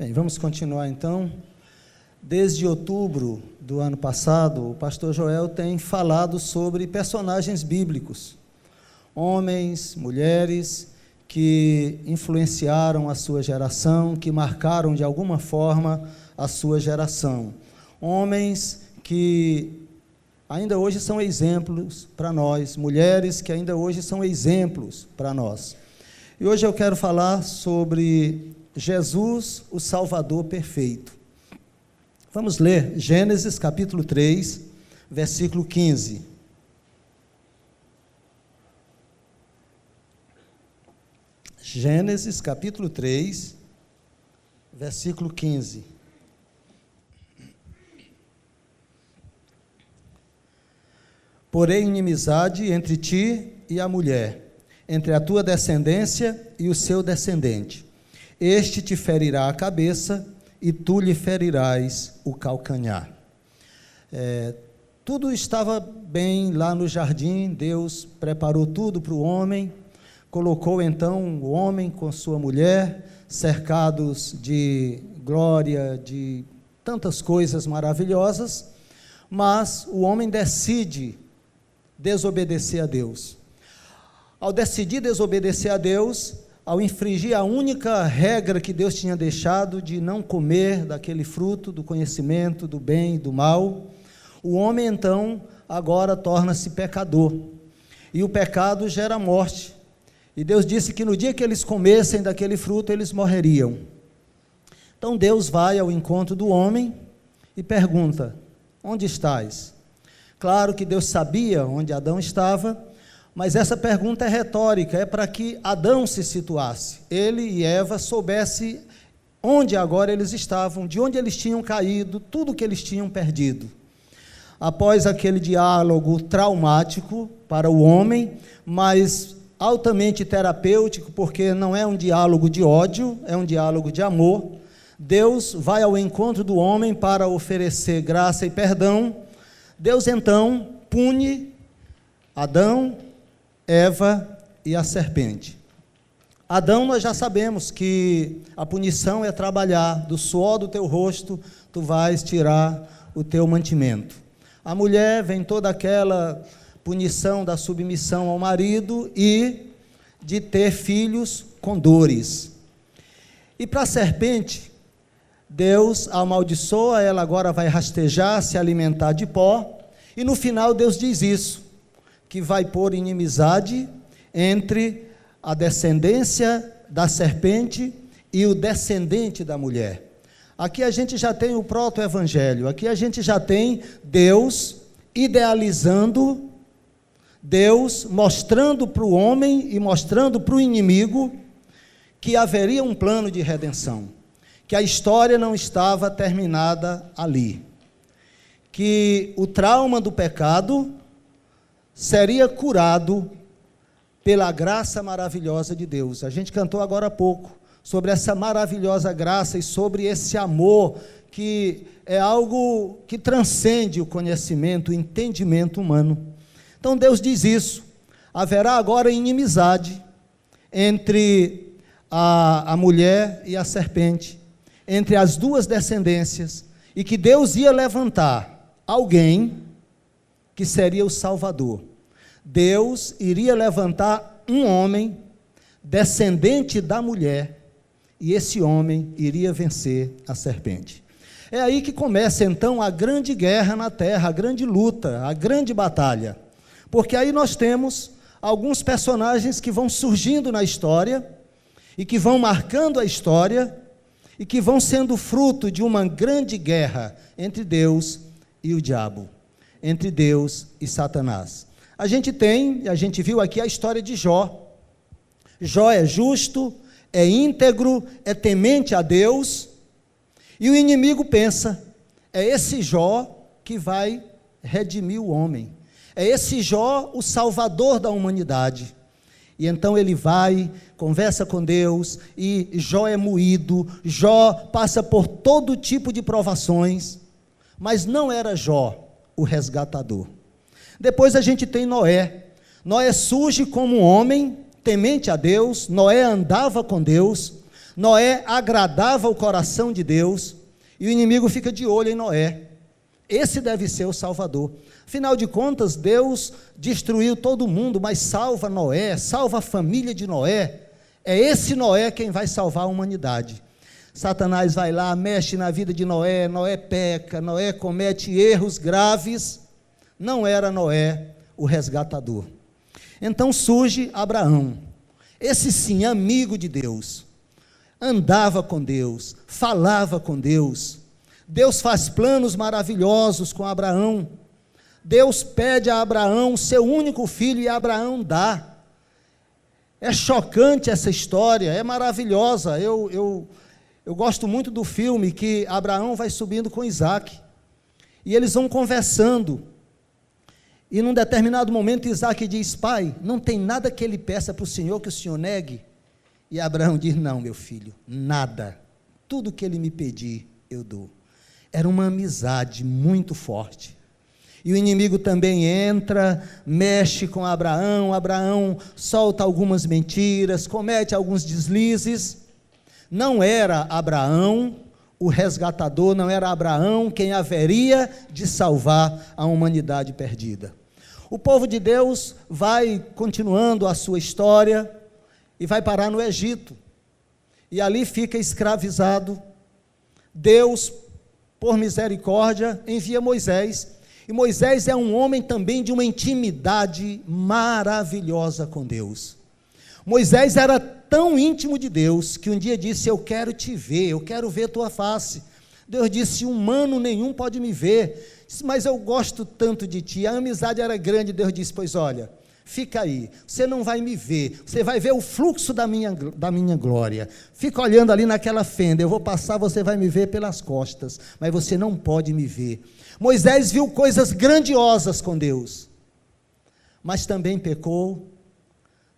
Bem, vamos continuar então. Desde outubro do ano passado, o pastor Joel tem falado sobre personagens bíblicos, homens, mulheres que influenciaram a sua geração, que marcaram de alguma forma a sua geração. Homens que ainda hoje são exemplos para nós, mulheres que ainda hoje são exemplos para nós. E hoje eu quero falar sobre Jesus, o Salvador perfeito. Vamos ler Gênesis capítulo 3, versículo 15. Gênesis capítulo 3, versículo 15. Porém, inimizade entre ti e a mulher, entre a tua descendência e o seu descendente. Este te ferirá a cabeça, e tu lhe ferirás o calcanhar. Tudo estava bem lá no jardim, Deus preparou tudo para o homem, colocou então o homem com sua mulher, cercados de glória, de tantas coisas maravilhosas, mas o homem decide desobedecer a Deus. Ao decidir desobedecer a Deus, ao infringir a única regra que Deus tinha deixado de não comer daquele fruto do conhecimento do bem e do mal, o homem então agora torna-se pecador, e o pecado gera morte, e Deus disse que no dia que eles comessem daquele fruto, eles morreriam. Então Deus vai ao encontro do homem e pergunta: onde estás? Claro que Deus sabia onde Adão estava, mas essa pergunta é retórica, é para que Adão se situasse, ele e Eva soubessem onde agora eles estavam, de onde eles tinham caído, tudo que eles tinham perdido. Após aquele diálogo traumático para o homem, mas altamente terapêutico, porque não é um diálogo de ódio, é um diálogo de amor, Deus vai ao encontro do homem para oferecer graça e perdão. Deus então pune Adão, Eva e a serpente. Adão, nós já sabemos que a punição é trabalhar, do suor do teu rosto tu vais tirar o teu mantimento. A mulher vem toda aquela punição da submissão ao marido e de ter filhos com dores. E para a serpente, Deus amaldiçoa, ela agora vai rastejar, se alimentar de pó, e no final Deus diz isso, que vai pôr inimizade entre a descendência da serpente e o descendente da mulher. Aqui a gente já tem o proto-evangelho, aqui a gente já tem Deus idealizando, Deus mostrando para o homem e mostrando para o inimigo que haveria um plano de redenção, que a história não estava terminada ali, que o trauma do pecado seria curado pela graça maravilhosa de Deus. A gente cantou agora há pouco sobre essa maravilhosa graça e sobre esse amor que é algo que transcende o conhecimento, o entendimento humano. Então Deus diz isso: haverá agora inimizade entre a mulher e a serpente, entre as duas descendências, e que Deus ia levantar alguém que seria o Salvador. Deus iria levantar um homem descendente da mulher, e esse homem iria vencer a serpente. É aí que começa então a grande guerra na terra, a grande luta, a grande batalha, porque aí nós temos alguns personagens que vão surgindo na história, e que vão marcando a história, e que vão sendo fruto de uma grande guerra entre Deus e o diabo, entre Deus e Satanás. A gente viu aqui a história de Jó. Jó é justo, é íntegro, é temente a Deus, e o inimigo pensa, é esse Jó que vai redimir o homem, é esse Jó o salvador da humanidade. E então ele vai, conversa com Deus, e Jó é moído, Jó passa por todo tipo de provações, mas não era Jó o resgatador. Depois a gente tem Noé. Noé surge como um homem temente a Deus, Noé andava com Deus, Noé agradava o coração de Deus, e o inimigo fica de olho em Noé. Esse deve ser o Salvador. Afinal de contas, Deus destruiu todo mundo, mas salva Noé, salva a família de Noé. É esse Noé quem vai salvar a humanidade. Satanás vai lá, mexe na vida de Noé, Noé peca, Noé comete erros graves. Não era Noé o resgatador. Então surge Abraão, esse sim, amigo de Deus, andava com Deus, falava com Deus. Deus faz planos maravilhosos com Abraão. Deus pede a Abraão seu único filho e Abraão dá. É chocante essa história, é maravilhosa. Eu gosto muito do filme que Abraão vai subindo com Isaac, e eles vão conversando, e num determinado momento Isaac diz: pai, não tem nada que ele peça para o Senhor que o Senhor negue? E Abraão diz: não, meu filho, nada, tudo que ele me pedir, eu dou. Era uma amizade muito forte. E o inimigo também entra, mexe com Abraão, Abraão solta algumas mentiras, comete alguns deslizes. Não era Abraão o resgatador, não era Abraão quem haveria de salvar a humanidade perdida. O povo de Deus vai continuando a sua história e vai parar no Egito, e ali fica escravizado. Deus, por misericórdia, envia Moisés, e Moisés é um homem também de uma intimidade maravilhosa com Deus. Moisés era tão íntimo de Deus, que um dia disse: eu quero te ver, eu quero ver tua face. Deus disse: humano nenhum pode me ver, mas eu gosto tanto de ti. A amizade era grande. Deus disse: pois olha, fica aí, você não vai me ver, você vai ver o fluxo da minha glória, fica olhando ali naquela fenda, eu vou passar, você vai me ver pelas costas, mas você não pode me ver. Moisés viu coisas grandiosas com Deus, mas também pecou,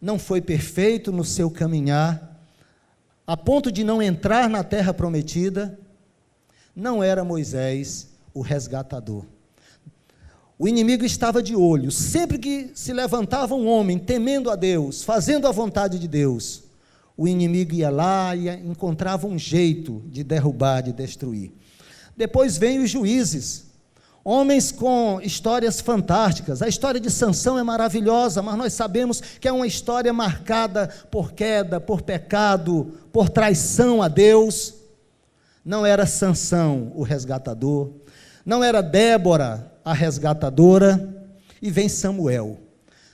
não foi perfeito no seu caminhar, a ponto de não entrar na terra prometida. Não era Moisés o resgatador. O inimigo estava de olho, sempre que se levantava um homem temendo a Deus, fazendo a vontade de Deus, o inimigo ia lá e encontrava um jeito de derrubar, de destruir. Depois vem os juízes, homens com histórias fantásticas. A história de Sansão é maravilhosa, mas nós sabemos que é uma história marcada por queda, por pecado, por traição a Deus. Não era Sansão o resgatador, não era Débora a resgatadora. E vem Samuel.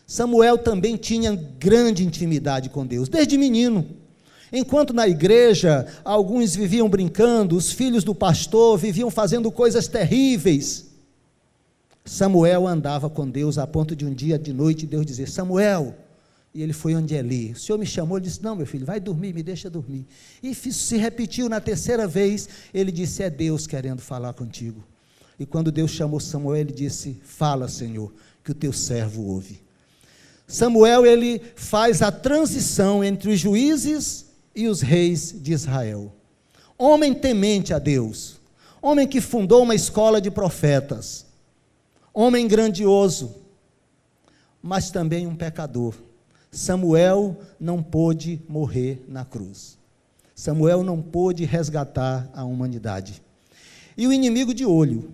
Samuel também tinha grande intimidade com Deus, desde menino. Enquanto na igreja alguns viviam brincando, os filhos do pastor viviam fazendo coisas terríveis, Samuel andava com Deus, a ponto de um dia de noite Deus dizer: Samuel, e ele foi onde Eli, o Senhor me chamou, ele disse: não, meu filho, vai dormir, me deixa dormir. E se repetiu na terceira vez, ele disse: é Deus querendo falar contigo. E quando Deus chamou Samuel, ele disse: fala, Senhor, que o teu servo ouve. Samuel, ele faz a transição entre os juízes e os reis de Israel. Homem temente a Deus, homem que fundou uma escola de profetas, homem grandioso, mas também um pecador. Samuel não pôde morrer na cruz. Samuel não pôde resgatar a humanidade. E o inimigo de olho.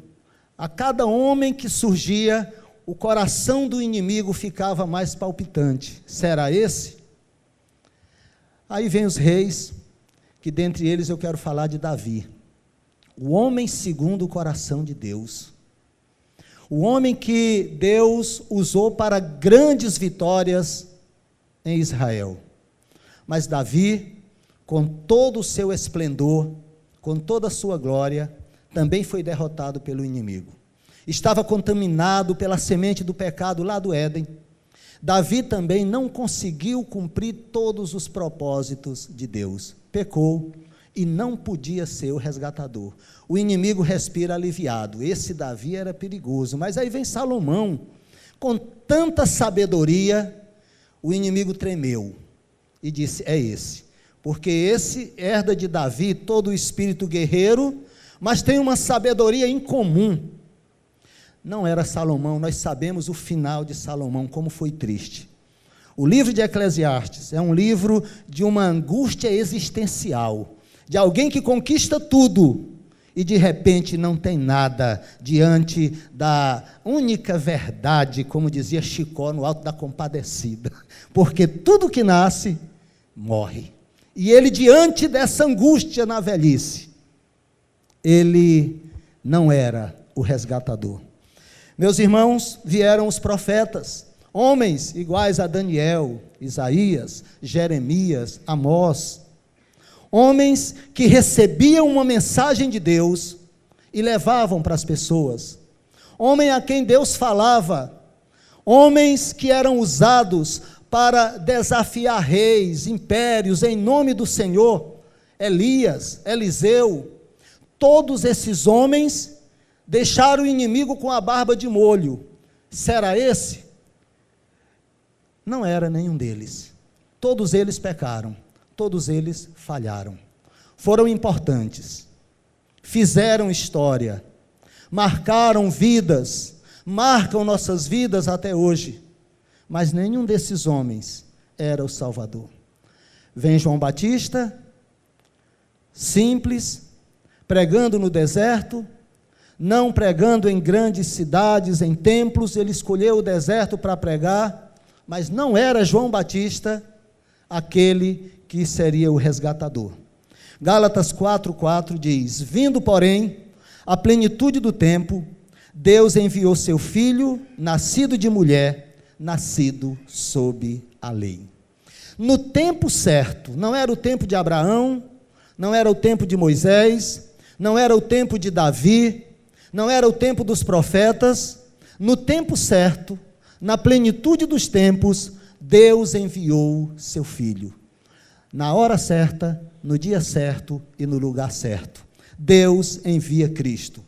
A cada homem que surgia, o coração do inimigo ficava mais palpitante. Será esse? Aí vem os reis, que dentre eles eu quero falar de Davi. O homem segundo o coração de Deus. O homem que Deus usou para grandes vitórias em Israel. Mas Davi, com todo o seu esplendor, com toda a sua glória, também foi derrotado pelo inimigo. Estava contaminado pela semente do pecado lá do Éden. Davi também não conseguiu cumprir todos os propósitos de Deus. Pecou e não podia ser o resgatador. O inimigo respira aliviado. Esse Davi era perigoso. Mas aí vem Salomão, com tanta sabedoria, o inimigo tremeu e disse: é esse. Porque esse herda de Davi todo o espírito guerreiro, mas tem uma sabedoria incomum. Não era Salomão, nós sabemos o final de Salomão, como foi triste. O livro de Eclesiastes é um livro de uma angústia existencial, de alguém que conquista tudo e de repente não tem nada diante da única verdade, como dizia Chicó no Alto da Compadecida, porque tudo que nasce morre. E ele, diante dessa angústia na velhice, ele não era o resgatador. Meus irmãos, vieram os profetas, homens iguais a Daniel, Isaías, Jeremias, Amós, homens que recebiam uma mensagem de Deus e levavam para as pessoas, homem a quem Deus falava, homens que eram usados para desafiar reis, impérios, em nome do Senhor, Elias, Eliseu, todos esses homens deixaram o inimigo com a barba de molho. Será esse? Não era nenhum deles. Todos eles pecaram, todos eles falharam. Foram importantes, fizeram história, marcaram vidas, marcam nossas vidas até hoje, mas nenhum desses homens era o Salvador. Vem João Batista, simples, pregando no deserto, não pregando em grandes cidades, em templos, ele escolheu o deserto para pregar, mas não era João Batista aquele que seria o resgatador. Gálatas 4:4 diz: vindo, porém, a plenitude do tempo, Deus enviou seu Filho, nascido de mulher, nascido sob a lei. No tempo certo, não era o tempo de Abraão, não era o tempo de Moisés, não era o tempo de Davi, não era o tempo dos profetas, no tempo certo, na plenitude dos tempos, Deus enviou seu Filho. Na hora certa, no dia certo e no lugar certo. Deus envia Cristo.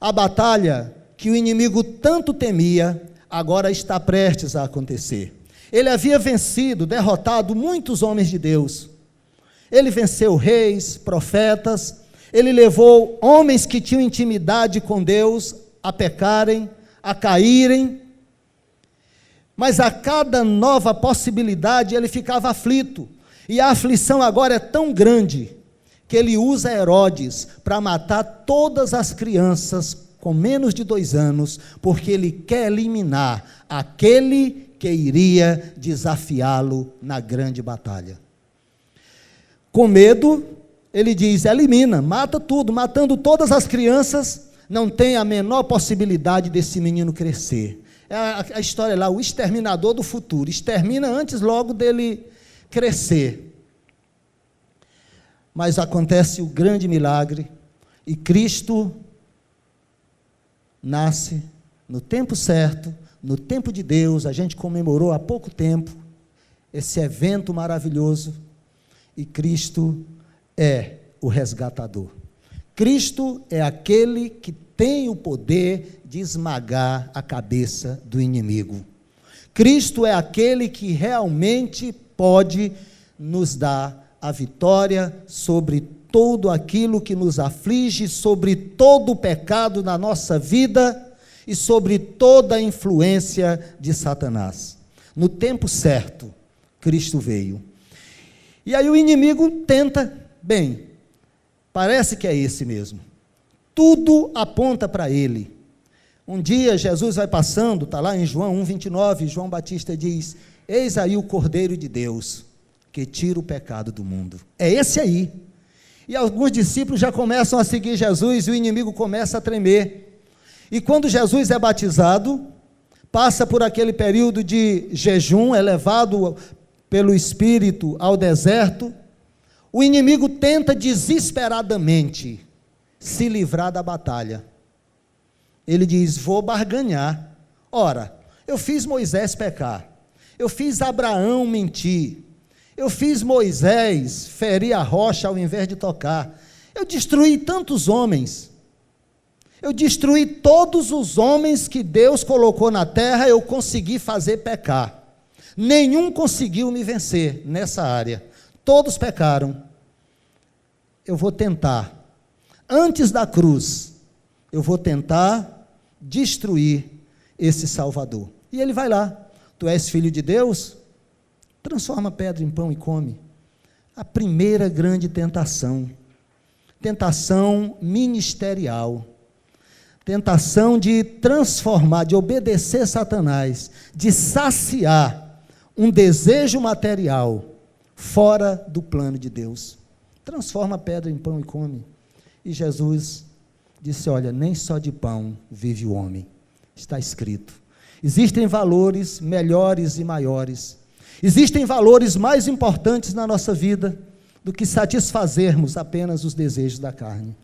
A batalha que o inimigo tanto temia, agora está prestes a acontecer. Ele havia vencido, derrotado muitos homens de Deus. Ele venceu reis, profetas, ele levou homens que tinham intimidade com Deus a pecarem, a caírem, mas a cada nova possibilidade ele ficava aflito, e a aflição agora é tão grande, que ele usa Herodes para matar todas as crianças com menos de 2 anos, porque ele quer eliminar aquele que iria desafiá-lo na grande batalha. Com medo, ele diz: elimina, mata tudo, matando todas as crianças, não tem a menor possibilidade desse menino crescer. É a história lá, o exterminador do futuro, extermina antes logo dele crescer. Mas acontece o grande milagre, e Cristo nasce no tempo certo, no tempo de Deus. A gente comemorou há pouco tempo esse evento maravilhoso, e Cristo é o resgatador. Cristo é aquele que tem o poder de esmagar a cabeça do inimigo. Cristo é aquele que realmente pode nos dar a vitória sobre tudo aquilo que nos aflige, sobre todo o pecado na nossa vida e sobre toda a influência de Satanás. No tempo certo, Cristo veio. E aí o inimigo tenta, bem, parece que é esse mesmo. Tudo aponta para ele. Um dia Jesus vai passando, está lá em João 1:29, João Batista diz: eis aí o Cordeiro de Deus, que tira o pecado do mundo. É esse aí. E alguns discípulos já começam a seguir Jesus, e o inimigo começa a tremer. E quando Jesus é batizado, passa por aquele período de jejum, é levado pelo Espírito ao deserto, o inimigo tenta desesperadamente se livrar da batalha. Ele diz: vou barganhar. Ora, eu fiz Moisés pecar, eu fiz Abraão mentir, eu fiz Moisés ferir a rocha ao invés de tocar, eu destruí tantos homens, eu destruí todos os homens que Deus colocou na terra, eu consegui fazer pecar. Nenhum conseguiu me vencer nessa área, todos pecaram. Eu vou tentar, antes da cruz, eu vou tentar destruir esse Salvador. E ele vai lá: tu és filho de Deus? Transforma a pedra em pão e come. A primeira grande tentação. Tentação ministerial. Tentação de transformar, de obedecer Satanás, de saciar um desejo material fora do plano de Deus. Transforma a pedra em pão e come. E Jesus disse, olha, nem só de pão vive o homem. Está escrito. Existem valores melhores e maiores. Existem valores mais importantes na nossa vida do que satisfazermos apenas os desejos da carne.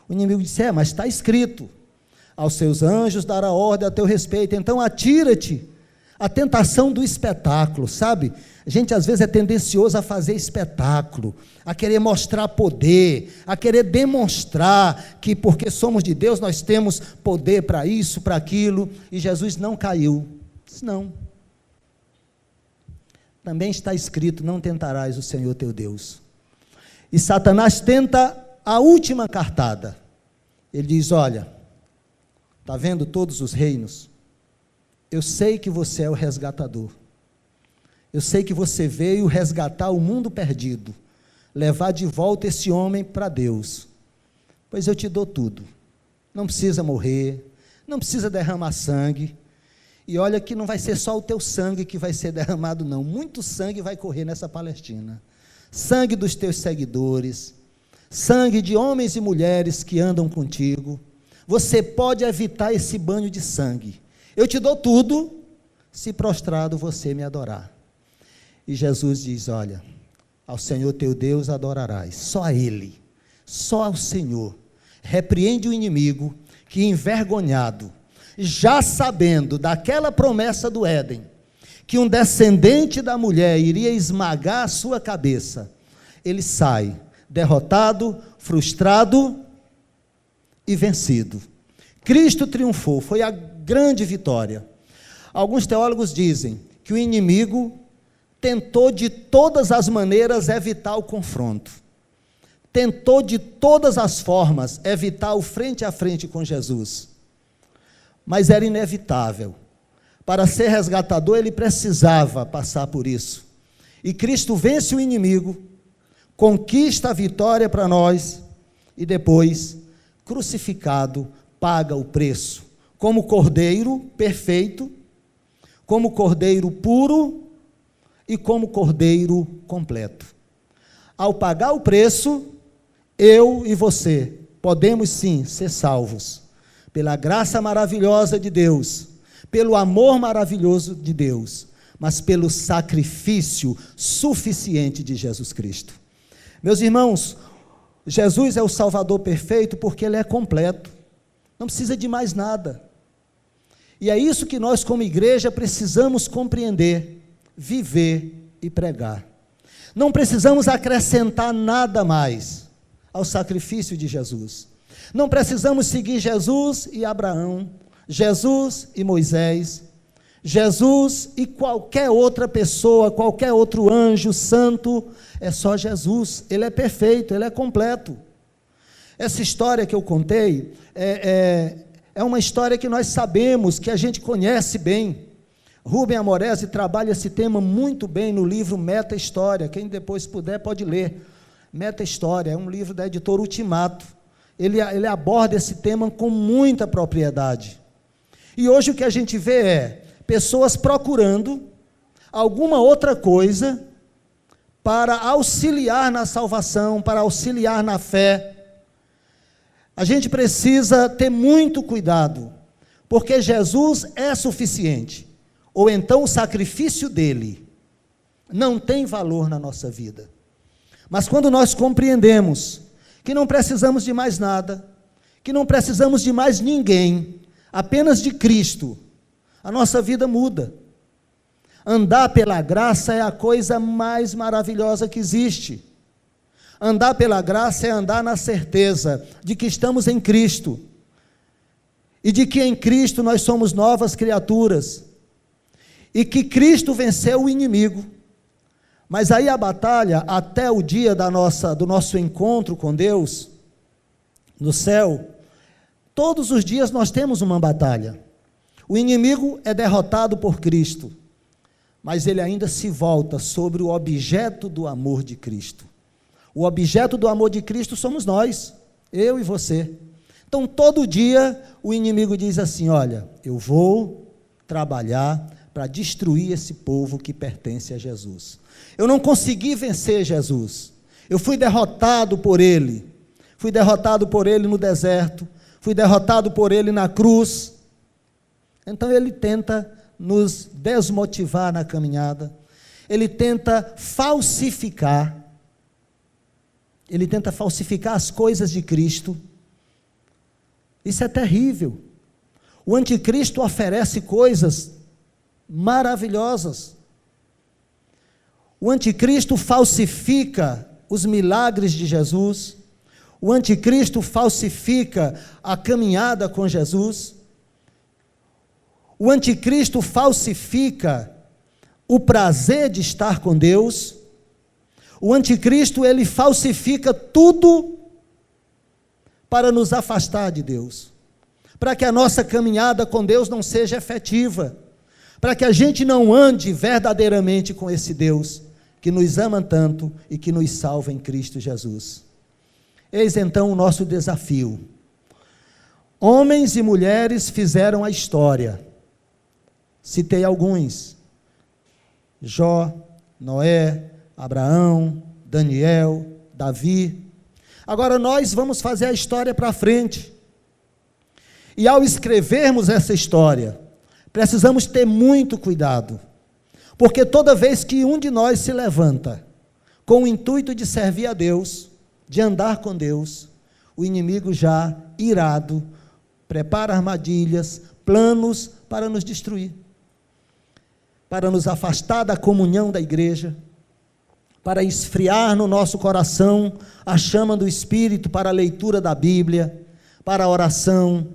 O inimigo disse, mas está escrito, aos seus anjos dará ordem a teu respeito, então atira-te. A tentação do espetáculo, sabe? A gente às vezes é tendencioso a fazer espetáculo, a querer mostrar poder, a querer demonstrar que porque somos de Deus nós temos poder para isso, para aquilo, e Jesus não caiu. Disse, não. Também está escrito, não tentarás o Senhor teu Deus. E Satanás tenta a última cartada. Ele diz, olha, está vendo todos os reinos? Eu sei que você é o resgatador. Eu sei que você veio resgatar o mundo perdido, levar de volta esse homem para Deus. Pois eu te dou tudo. Não precisa morrer, não precisa derramar sangue. E olha que não vai ser só o teu sangue que vai ser derramado, não. Muito sangue vai correr nessa Palestina. Sangue dos teus seguidores, sangue de homens e mulheres que andam contigo. Você pode evitar esse banho de sangue. Eu te dou tudo, se prostrado você me adorar. E Jesus diz, olha, ao Senhor teu Deus adorarás, só a Ele, só ao Senhor. Repreende o inimigo, que envergonhado, já sabendo daquela promessa do Éden, que um descendente da mulher iria esmagar a sua cabeça, ele sai derrotado, frustrado e vencido. Cristo triunfou, foi a grande vitória. Alguns teólogos dizem que o inimigo tentou de todas as maneiras evitar o confronto, tentou de todas as formas evitar o frente a frente com Jesus, mas era inevitável. Para ser resgatador ele precisava passar por isso, e Cristo vence o inimigo, conquista a vitória para nós, e depois, crucificado, paga o preço, como cordeiro perfeito, como cordeiro puro e como cordeiro completo. Ao pagar o preço, eu e você podemos sim ser salvos, pela graça maravilhosa de Deus, pelo amor maravilhoso de Deus, mas pelo sacrifício suficiente de Jesus Cristo. Meus irmãos, Jesus é o Salvador perfeito porque Ele é completo, não precisa de mais nada. E é isso que nós como igreja precisamos compreender, viver e pregar. Não precisamos acrescentar nada mais ao sacrifício de Jesus. Não precisamos seguir Jesus e Abraão, Jesus e Moisés, Jesus e qualquer outra pessoa, qualquer outro anjo santo. É só Jesus, Ele é perfeito, Ele é completo. Essa história que eu contei é uma história que nós sabemos, que a gente conhece bem. Rubem Amorese trabalha esse tema muito bem no livro Meta História. Quem depois puder pode ler. Meta História é um livro da editora Ultimato. Ele aborda esse tema com muita propriedade. E hoje o que a gente vê é pessoas procurando alguma outra coisa para auxiliar na salvação, para auxiliar na fé. A gente precisa ter muito cuidado, porque Jesus é suficiente, ou então o sacrifício dele não tem valor na nossa vida. Mas quando nós compreendemos que não precisamos de mais nada, que não precisamos de mais ninguém, apenas de Cristo, a nossa vida muda. Andar pela graça é a coisa mais maravilhosa que existe. Andar pela graça é andar na certeza de que estamos em Cristo, e de que em Cristo nós somos novas criaturas, e que Cristo venceu o inimigo. Mas aí a batalha, até o dia do nosso encontro com Deus, no céu, todos os dias nós temos uma batalha. O inimigo é derrotado por Cristo, mas ele ainda se volta sobre o objeto do amor de Cristo. O objeto do amor de Cristo somos nós, eu e você. Então, todo dia, o inimigo diz assim: olha, eu vou trabalhar para destruir esse povo que pertence a Jesus. Eu não consegui vencer Jesus, eu fui derrotado por ele no deserto, fui derrotado por ele na cruz. Então ele tenta nos desmotivar na caminhada, ele tenta falsificar as coisas de Cristo. Isso é terrível. O anticristo oferece coisas maravilhosas. O anticristo falsifica os milagres de Jesus. O anticristo falsifica a caminhada com Jesus. O anticristo falsifica o prazer de estar com Deus. O anticristo, ele falsifica tudo para nos afastar de Deus, para que a nossa caminhada com Deus não seja efetiva, para que a gente não ande verdadeiramente com esse Deus que nos ama tanto e que nos salva em Cristo Jesus. Eis então o nosso desafio. Homens e mulheres fizeram a história. Citei alguns: Jó, Noé, Abraão, Daniel, Davi. Agora nós vamos fazer a história para frente. E ao escrevermos essa história, precisamos ter muito cuidado, porque toda vez que um de nós se levanta com o intuito de servir a Deus, de andar com Deus, o inimigo já irado prepara armadilhas, planos para nos destruir, para nos afastar da comunhão da igreja, para esfriar no nosso coração a chama do Espírito para a leitura da Bíblia, para a oração,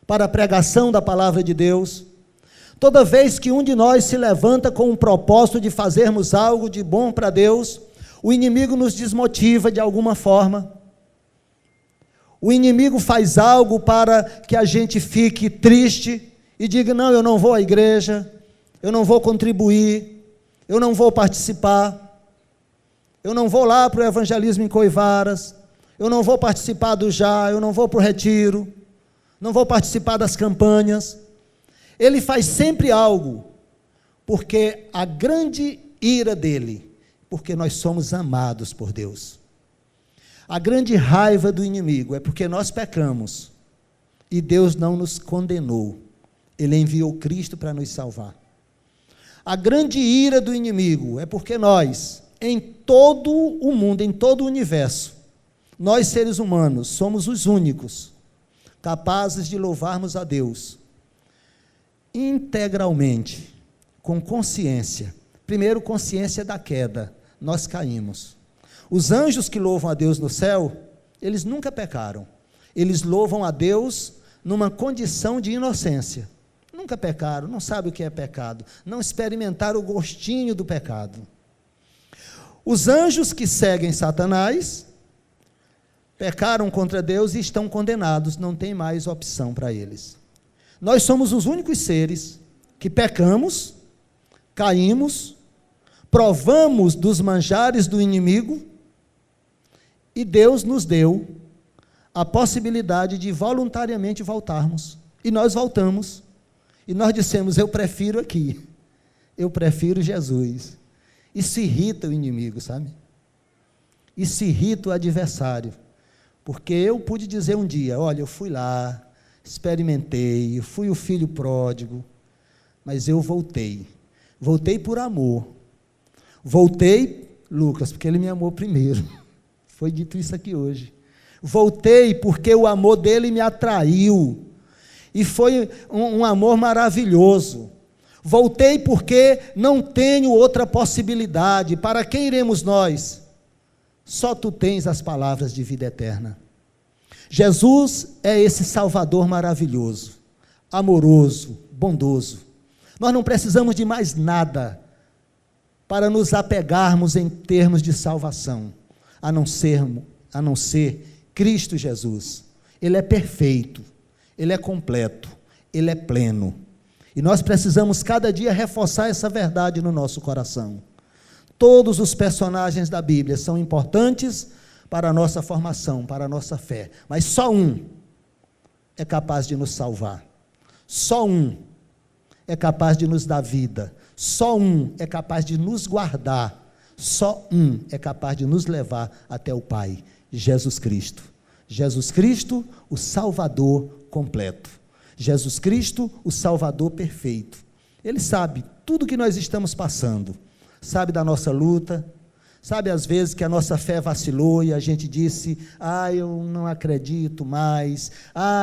para a pregação da palavra de Deus. Toda vez que um de nós se levanta com o propósito de fazermos algo de bom para Deus, o inimigo nos desmotiva de alguma forma. O inimigo faz algo para que a gente fique triste e diga: não, eu não vou à igreja, eu não vou contribuir, eu não vou participar, eu não vou lá para o evangelismo em Coivaras, eu não vou participar do Já, eu não vou para o retiro, não vou participar das campanhas. Ele faz sempre algo, porque a grande ira dele, porque nós somos amados por Deus. A grande raiva do inimigo é porque nós pecamos, e Deus não nos condenou, Ele enviou Cristo para nos salvar. A grande ira do inimigo é porque nós, em todo o mundo, em todo o universo, nós seres humanos, somos os únicos capazes de louvarmos a Deus integralmente, com consciência. Primeiro, consciência da queda, nós caímos. Os anjos que louvam a Deus no céu, eles nunca pecaram, eles louvam a Deus numa condição de inocência, nunca pecaram, não sabem o que é pecado, não experimentaram o gostinho do pecado. Os anjos que seguem Satanás, pecaram contra Deus e estão condenados, não tem mais opção para eles. Nós somos os únicos seres que pecamos, caímos, provamos dos manjares do inimigo, e Deus nos deu a possibilidade de voluntariamente voltarmos, e nós voltamos, e nós dissemos: eu prefiro aqui, eu prefiro Jesus. Isso irrita o inimigo, sabe? Isso irrita o adversário, porque eu pude dizer um dia: olha, eu fui lá, experimentei, eu fui o filho pródigo, mas eu voltei por amor, voltei, Lucas, porque ele me amou primeiro, foi dito isso aqui hoje, voltei porque o amor dele me atraiu, e foi um amor maravilhoso, voltei porque não tenho outra possibilidade. Para quem iremos nós? Só tu tens as palavras de vida eterna. Jesus é esse Salvador maravilhoso, amoroso, bondoso. Nós não precisamos de mais nada para nos apegarmos em termos de salvação, a não ser Cristo Jesus. Ele é perfeito, Ele é completo, Ele é pleno. E nós precisamos cada dia reforçar essa verdade no nosso coração. Todos os personagens da Bíblia são importantes para a nossa formação, para a nossa fé. Mas só um é capaz de nos salvar. Só um é capaz de nos dar vida. Só um é capaz de nos guardar. Só um é capaz de nos levar até o Pai, Jesus Cristo. Jesus Cristo, o Salvador completo. Jesus Cristo, o Salvador perfeito. Ele sabe tudo que nós estamos passando. Sabe da nossa luta. Sabe às vezes que a nossa fé vacilou e a gente disse, eu não acredito mais,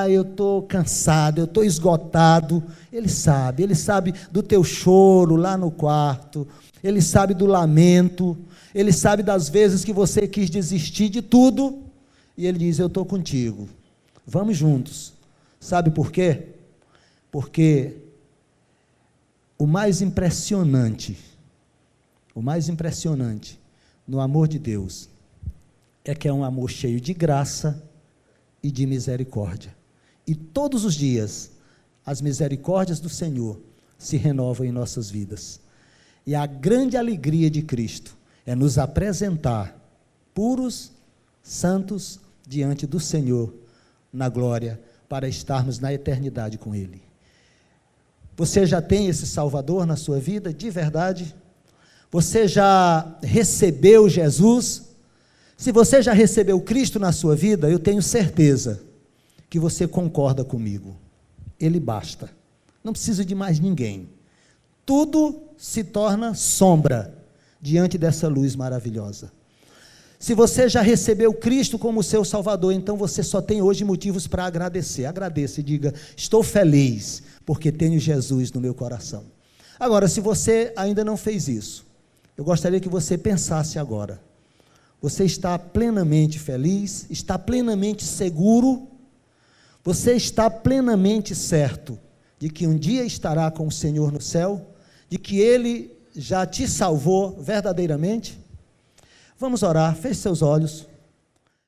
eu estou cansado, eu estou esgotado. Ele sabe do teu choro lá no quarto, Ele sabe do lamento, Ele sabe das vezes que você quis desistir de tudo, e Ele diz, eu estou contigo, vamos juntos. Sabe por quê? Porque o mais impressionante no amor de Deus é que é um amor cheio de graça e de misericórdia. E todos os dias, as misericórdias do Senhor se renovam em nossas vidas. E a grande alegria de Cristo é nos apresentar puros, santos, diante do Senhor, na glória, para estarmos na eternidade com Ele. Você já tem esse Salvador na sua vida, de verdade? Você já recebeu Jesus? Se você já recebeu Cristo na sua vida, eu tenho certeza que você concorda comigo. Ele basta. Não precisa de mais ninguém. Tudo se torna sombra diante dessa luz maravilhosa. Se você já recebeu Cristo como seu Salvador, então você só tem hoje motivos para agradecer. Agradeça e diga, estou feliz, porque tenho Jesus no meu coração. Agora, se você ainda não fez isso, eu gostaria que você pensasse agora. Você está plenamente feliz? Está plenamente seguro? Você está plenamente certo de que um dia estará com o Senhor no céu? De que Ele já te salvou verdadeiramente? Vamos orar, feche seus olhos.